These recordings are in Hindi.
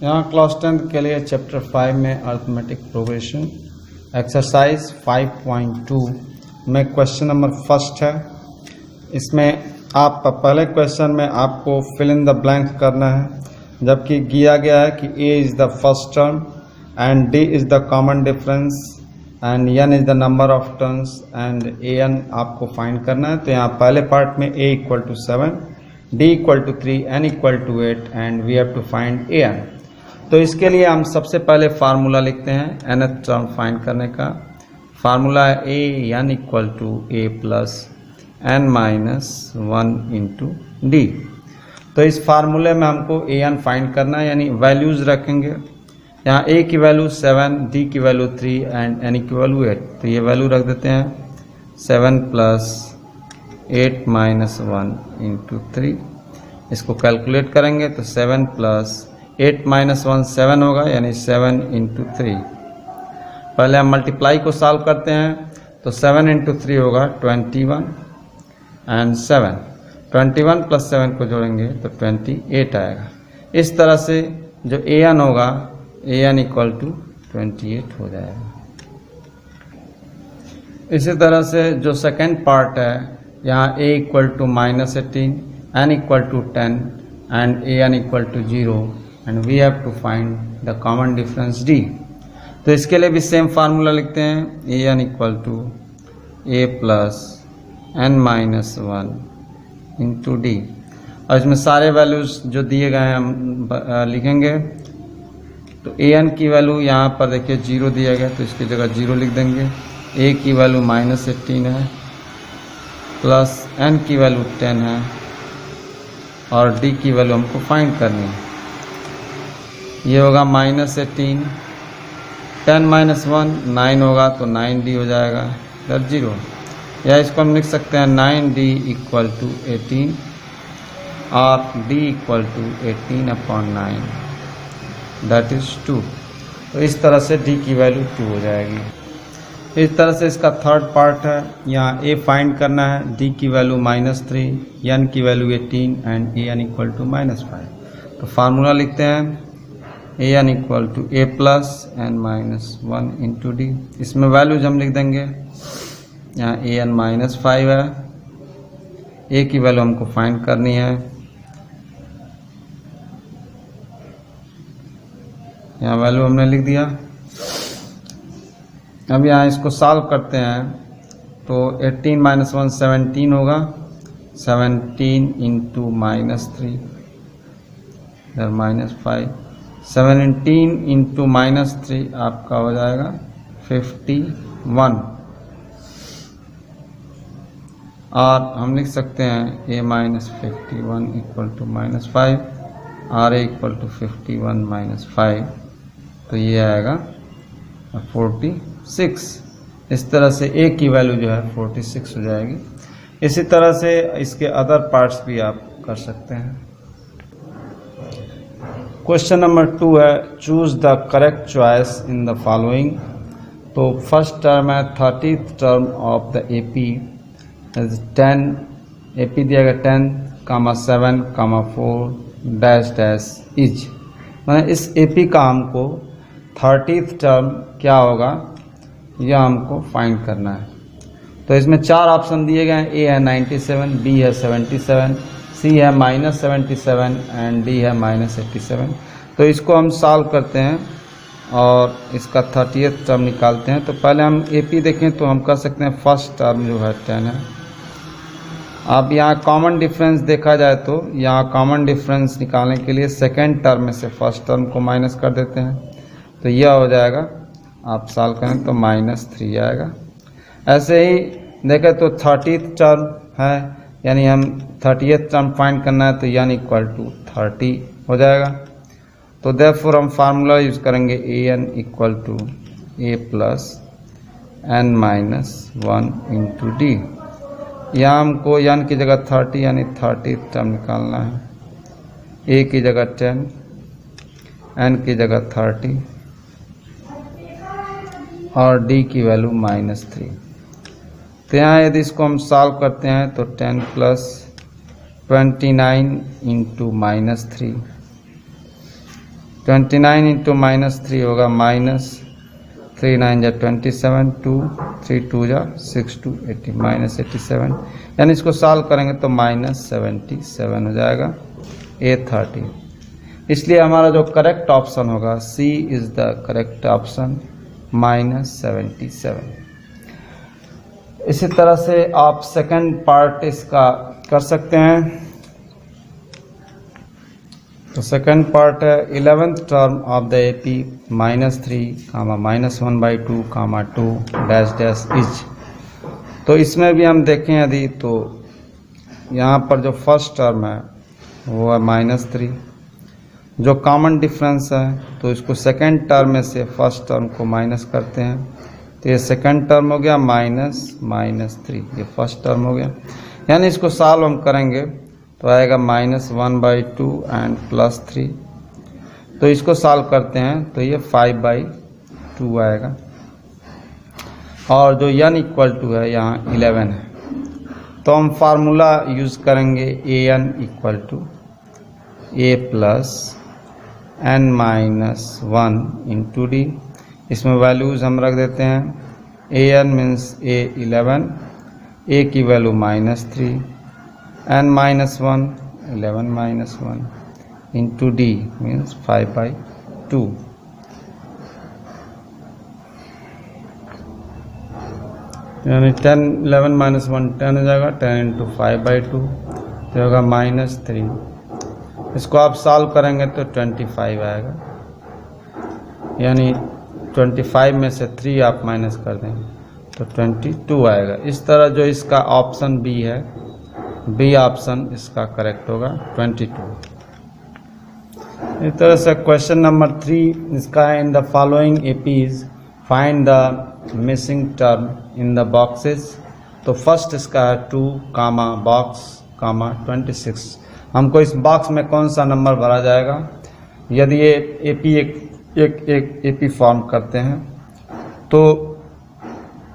यहाँ क्लास 10 के लिए चैप्टर 5 में अर्थमेटिक प्रोग्रेशन एक्सरसाइज 5.2 में क्वेश्चन नंबर फर्स्ट है। इसमें आप पहले क्वेश्चन में आपको फिल इन द ब्लैंक करना है, जबकि दिया गया है कि a is the first term and d is the common difference and n is the number of terms and an आपको फाइंड करना है। तो यहाँ पहले पार्ट में a equal to 7, d equal to 3, n equal to 8 and we have to find an। तो इसके लिए हम सबसे पहले फार्मूला लिखते हैं nth टर्म फाइंड करने का। फार्मूला है a n equal to a plus n minus 1 into d. तो इस फार्मूले में हमको a n फाइंड करना है, यानी वैल्यूज़ रखेंगे। यहाँ a की वैल्यू 7, d की वैल्यू 3 एंड n की वैल्यू 8। तो ये वैल्यू रख देते हैं 7 प्लस 8 माइनस 1 इंटू 3। इसको कैलकुलेट करेंगे तो 7 प्लस 8 माइनस 1 7 होगा, यानी 7 इंटू 3। पहले हम मल्टीप्लाई को सॉल्व करते हैं तो 7 इंटू 3 होगा 21 एंड 7। 21 प्लस 7 को जोड़ेंगे तो 28 आएगा। इस तरह से जो an होगा an इक्वल टू 28 हो जाएगा। इसी तरह से जो सेकेंड पार्ट है, यहाँ a equal to minus 18, n equal to 10 and an equal to 0 and we have to find the common difference d। तो इसके लिए भी सेम फार्मूला लिखते हैं an equal to a plus n minus 1 into d. और इसमें सारे वैल्यूज़ जो दिए गए हैं हम लिखेंगे। तो an की वैल्यू यहाँ पर देखिए 0 दिया गया, तो इसकी जगह 0 लिख देंगे। a की वैल्यू माइनस 18 है, प्लस n की वैल्यू 10 है और d की वैल्यू हमको फाइंड करनी है। ये होगा माइनस 18, 10 माइनस 1 9 होगा तो 9d हो जाएगा, इधर 0। या इसको हम लिख सकते हैं 9d इक्वल टू 18 और d equal to 18/9 that is 2। तो इस तरह से d की वैल्यू 2 हो जाएगी। इस तरह से इसका थर्ड पार्ट है, यहाँ a फाइंड करना है, d की वैल्यू -3, n की value 18 and an equal to -5। तो फार्मूला लिखते हैं an equal to a plus n minus 1 into d. इसमें वैल्यूज हम लिख देंगे। यहाँ an -5 है, a की वैल्यू हमको फाइंड करनी है। यहाँ वैल्यू हमने लिख दिया। अब यहाँ इसको सॉल्व करते हैं तो 18 माइनस 1 17 होगा, 17 इंटू -3 इधर -5, 17 इंटू -3 आपका हो जाएगा 51। और हम लिख सकते हैं a माइनस 51 इक्वल टू -5 और a इक्वल टू 51 माइनस 5, तो ये आएगा 46। इस तरह से a की वैल्यू जो है 46 हो जाएगी। इसी तरह से इसके अदर पार्ट्स भी आप कर सकते हैं। क्वेश्चन नंबर 2 है, choose the correct choice in the following. तो फर्स्ट टर्म है 30th term of the AP 10, AP दिया गया 10, 7, 4 डैश डैश इज। मतलब इस AP का हमको 30th टर्म क्या होगा यह हमको फाइंड करना है। तो इसमें 4 ऑप्शन दिए गए हैं, A है 97, B है 77, C है -77 एंड D है -87। तो इसको हम सॉल्व करते हैं और इसका 30th टर्म निकालते हैं। तो पहले हम AP देखें तो हम कह सकते हैं फर्स्ट टर्म जो है 10 है। अब यहाँ कॉमन डिफरेंस देखा जाए तो यहाँ कॉमन डिफरेंस निकालने के लिए सेकेंड टर्म में से फर्स्ट टर्म को माइनस कर देते हैं, तो यह हो जाएगा। आप सॉल्व करें तो -3 आएगा। ऐसे ही देखें तो 30th टर्म है, यानी हम 30th टर्म फाइंड करना है, तो n इक्वल टू 30 हो जाएगा। तो देयरफॉर हम फार्मूला यूज करेंगे an equal to a plus n minus 1 into d. यहाँ हमको n की जगह 30 यानी 30th टर्म निकालना है, a की जगह 10, n की जगह 30 और d की वैल्यू -3। तो यहाँ यदि इसको हम सॉल्व करते हैं तो 10 प्लस 29 इंटू -3 29 इंटू -3 होगा -3 9 जा 27, 2 3 2 जा 6 2 80 -87, यानी इसको सॉल्व करेंगे तो -77 हो जाएगा A13। इसलिए हमारा जो करेक्ट ऑप्शन होगा C is the correct option -77। इसी तरह से आप सेकंड पार्ट इसका कर सकते हैं। तो सेकंड पार्ट है 11th term of the AP -3, -1/2, -2 dash dash is. तो इसमें भी हम देखें यदि तो यहाँ पर जो फर्स्ट टर्म है वो है -3, जो कॉमन डिफरेंस है तो इसको सेकंड टर्म में से फर्स्ट टर्म को माइनस करते हैं, तो ये सेकंड टर्म हो गया -3, ये फर्स्ट टर्म हो गया। यानी इसको सॉल्व हम करेंगे तो आएगा -1/2 एंड +3, तो इसको सॉल्व करते हैं तो ये 5/2 आएगा। और जो n = है यहाँ 11 है, तो हम फार्मूला यूज़ करेंगे an = a + n-1 into d। इसमें वैल्यूज़ हम रख देते हैं। an मीन्स a 11, a की value -3, n-1 11 -1 into d means 5/2। यानी 10 11 -1 10 हो जाएगा, 10 इंटू 5/2 तो होगा -3। इसको आप सॉल्व करेंगे तो 25 आएगा, यानी 25 में से 3 आप माइनस कर देंगे तो 22 आएगा। इस तरह जो इसका ऑप्शन बी है, बी ऑप्शन इसका करेक्ट होगा 22। इस तरह से क्वेश्चन नंबर 3 इसका है, in the following APs find the missing term in the boxes. तो फर्स्ट इसका है 2, बॉक्स, 26। हमको इस बॉक्स में कौन सा नंबर भरा जाएगा। यदि ये एपी एक एपी फॉर्म करते हैं तो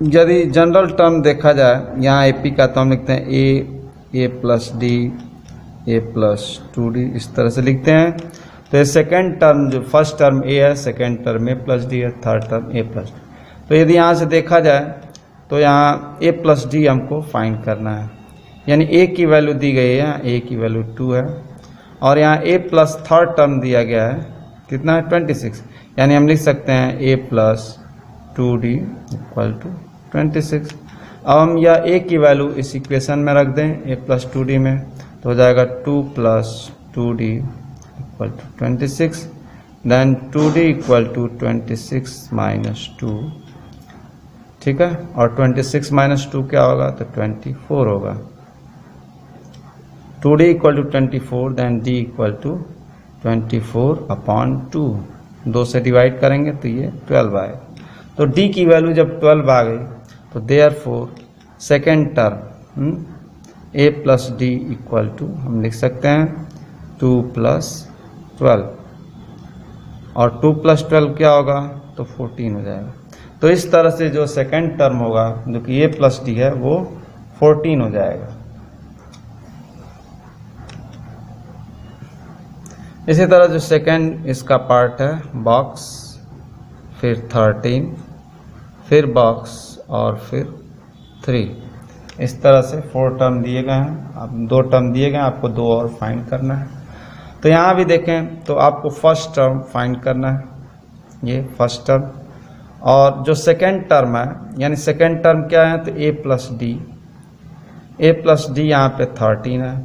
यदि जनरल टर्म देखा जाए यहाँ एपी का, तो हम लिखते हैं ए + d, a + 2d, इस तरह से लिखते हैं। तो ये सेकेंड टर्म, जो फर्स्ट टर्म a है, सेकेंड टर्म a + d है, थर्ड टर्म a + d। तो यदि यहाँ से देखा जाए तो यहाँ a + d हमको फाइंड करना है, यानी a की वैल्यू दी गई है, a की वैल्यू 2 है, और यहाँ a प्लस थर्ड टर्म दिया गया है, कितना है 26, यानी हम लिख सकते हैं a + 2d = 26। अब हम यह a की वैल्यू इस इक्वेशन में रख दें, a + 2d में, तो हो जाएगा 2 + 2d = 26, देन 2d = 26 - 2, ठीक है, और 26 - 2 क्या होगा, तो 24 होगा। 2d = 24, देन d = 24/2, 2 से डिवाइड करेंगे तो ये 12 आएगा। तो d की वैल्यू जब 12 आ गई तो therefore second term a + d = हम लिख सकते हैं 2 + 12, और 2 + 12 क्या होगा, तो 14 हो जाएगा। तो इस तरह से जो सेकेंड टर्म होगा जो कि a + d है वो 14 हो जाएगा। इसी तरह जो सेकेंड इसका पार्ट है, बॉक्स, फिर 13, फिर बॉक्स और फिर 3, इस तरह से 4 टर्म दिए गए हैं। अब 2 टर्म दिए गए हैं, आपको 2 और फाइंड करना है। तो यहाँ भी देखें तो आपको फर्स्ट टर्म फाइंड करना है, ये फर्स्ट टर्म, और जो सेकेंड टर्म है, यानी सेकेंड टर्म क्या है, तो a + d, a + d यहाँ पे 13 है,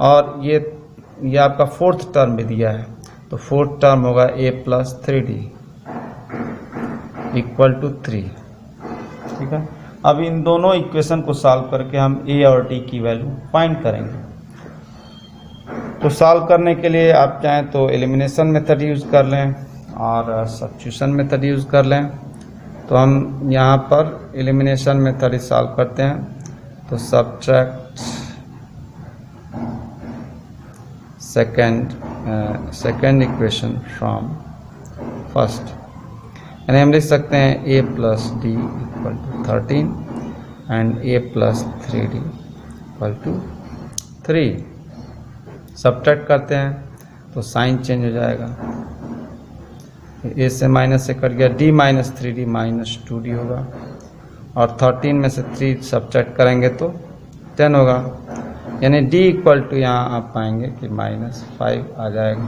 और ये आपका फोर्थ टर्म भी दिया है, तो फोर्थ टर्म होगा a + 3d = 3, ठीक है। अब इन दोनों इक्वेशन को सॉल्व करके हम a और d की वैल्यू फाइंड करेंगे। तो सॉल्व करने के लिए आप चाहें तो एलिमिनेशन मेथड यूज़ कर लें और सब्स्टिट्यूशन मेथड यूज़ कर लें। तो हम यहाँ पर एलिमिनेशन मेथड ही सॉल्व करते हैं। तो subtract second equation from first, यानी हम लिख सकते हैं a + d = 13 and a + 3d = 3। Subtract करते हैं तो साइन चेंज हो जाएगा, ए से माइनस से कट गया, D minus 3d minus 2d होगा, और 13 में से 3 सब्ट्रैक्ट करेंगे तो 10 होगा, यानी d इक्वल टू यहाँ आप पाएंगे कि -5 आ जाएगा।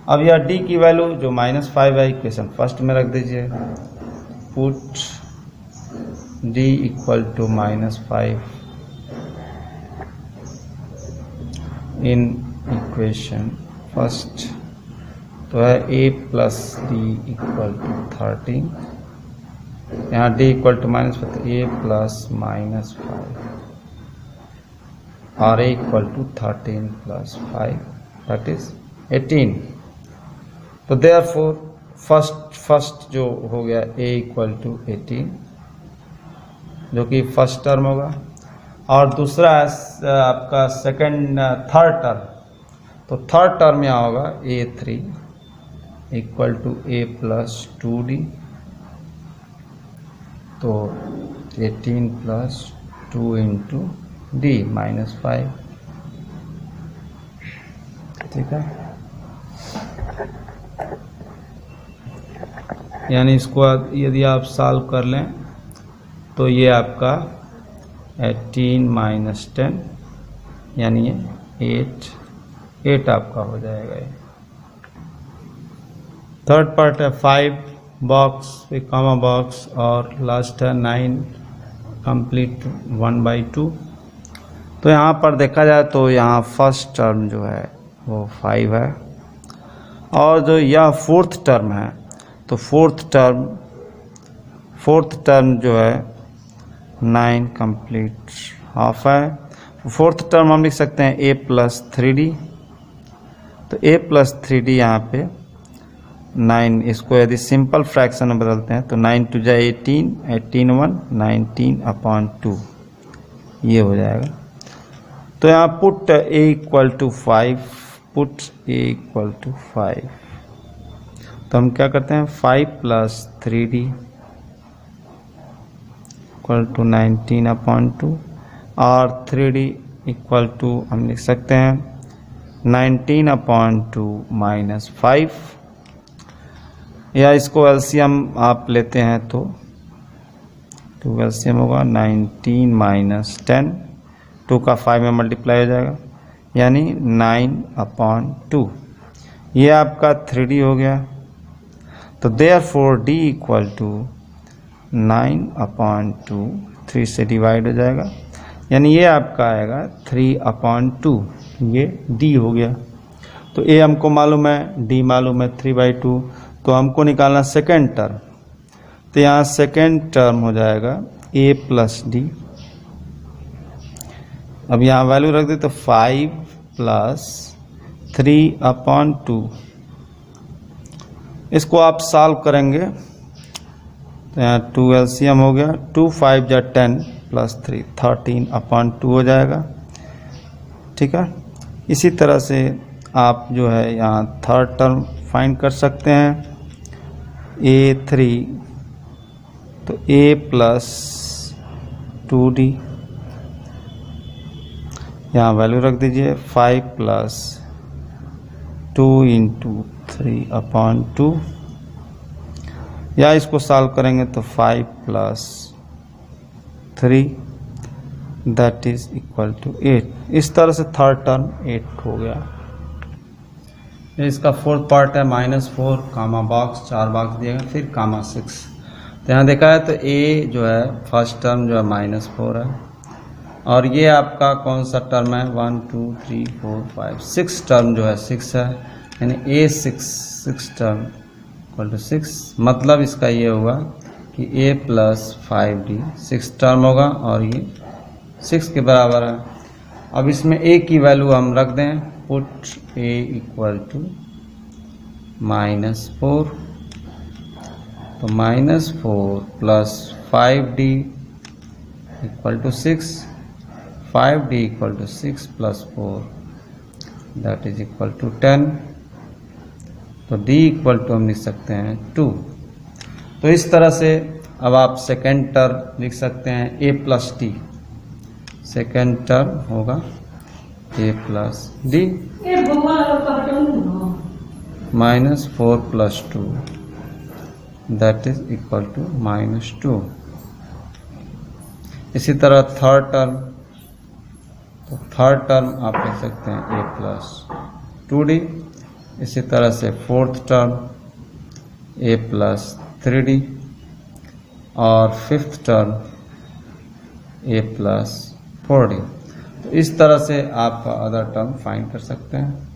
अब यह d की वैल्यू जो -5 है इक्वेशन फर्स्ट में रख दीजिए, put d equal to -5 in equation first, तो है a plus d equal to 13, यहाँ d इक्वल टू -5 तो a प्लस -5 और a equal to 13 plus 5 that is 18। तो देयरफॉर फर्स्ट जो हो गया a इक्वल टू 18 जो कि फर्स्ट टर्म होगा, और दूसरा आपका थर्ड टर्म, तो थर्ड टर्म यहाँ होगा a3 equal to a plus 2d, तो 18 प्लस 2 इंटू d -5, ठीक है। यानी इसको यदि आप सॉल्व कर लें तो ये आपका 18 माइनस 10 यानी ये 8 आपका हो जाएगा। ये थर्ड पार्ट है 5 बॉक्स फिर कॉमा बॉक्स और लास्ट है 9 कंप्लीट 1/2। तो यहाँ पर देखा जाए तो यहाँ फर्स्ट टर्म जो है वो 5 है, और जो यह फोर्थ टर्म है तो फोर्थ टर्म जो है 9 कंप्लीट हाफ है। फोर्थ टर्म हम लिख सकते हैं a प्लस 3d, तो a प्लस 3d यहाँ पे 9, इसको यदि सिंपल फ्रैक्शन में बदलते हैं तो 9 टू जा 18, 18 1 19/2 ये हो जाएगा। तो यहाँ put a equal to 5, put a equal to 5, तो हम क्या करते हैं 5 प्लस 3d इक्वल टू 19/2 और 3d इक्वल टू हम लिख सकते हैं 19/2 माइनस 5, या इसको एलसीएम आप लेते हैं तो एलसीएम होगा 19 माइनस 10, 2 का 5 में मल्टीप्लाई हो जाएगा यानी 9/2, ये आपका 3d हो गया। तो देयरफॉर d इक्वल टू 9/2, 3 से डिवाइड हो जाएगा यानी ये आपका आएगा 3/2, ये d हो गया। तो a हमको मालूम है, d मालूम है 3/2, तो हमको निकालना सेकेंड टर्म, तो यहाँ सेकेंड टर्म हो जाएगा a प्लस d। अब यहाँ वैल्यू रख दे तो 5 प्लस 3/2, इसको आप सॉल्व करेंगे तो यहाँ 2 एलसीएम हो गया, 2 5 जा 10 प्लस 3 13/2 हो जाएगा, ठीक है। इसी तरह से आप जो है यहाँ थर्ड टर्म फाइंड कर सकते हैं, a3 तो a प्लस 2d, यहाँ वैल्यू रख दीजिए 5 प्लस 2 इंटू 3/2, या इसको सॉल्व करेंगे तो 5 plus 3 that is equal to 8। इस तरह से थर्ड टर्म 8 हो गया। इसका फोर्थ पार्ट है -4 कामा बॉक्स, 4 बॉक्स दिए गए, फिर कामा 6। तो यहाँ देखा है तो a जो है फर्स्ट टर्म जो है -4 है, और ये आपका कौन सा टर्म है 1 2 3 4 5 6 टर्म जो है 6 है, यानी a6 टर्म इक्वल टू 6, मतलब इसका ये होगा कि a प्लस 5d 6 टर्म होगा और ये 6 के बराबर है। अब इसमें a की वैल्यू हम रख दें, पुट a इक्वल टू -4, तो -4 plus 5d equal to 6, 5d equal to 6 plus 4 that is equal to 10, तो d इक्वल टू हम लिख सकते हैं 2। तो इस तरह से अब आप सेकेंड टर्म लिख सकते हैं a plus d, second term होगा a plus d -4 plus 2 that is equal to -2। इसी तरह थर्ड टर्म, तो थर्ड टर्म आप लिख सकते हैं a प्लस 2d। इसी तरह से fourth term a plus 3d और fifth term a plus 4d। तो इस तरह से आप अदर टर्म फाइंड कर सकते हैं।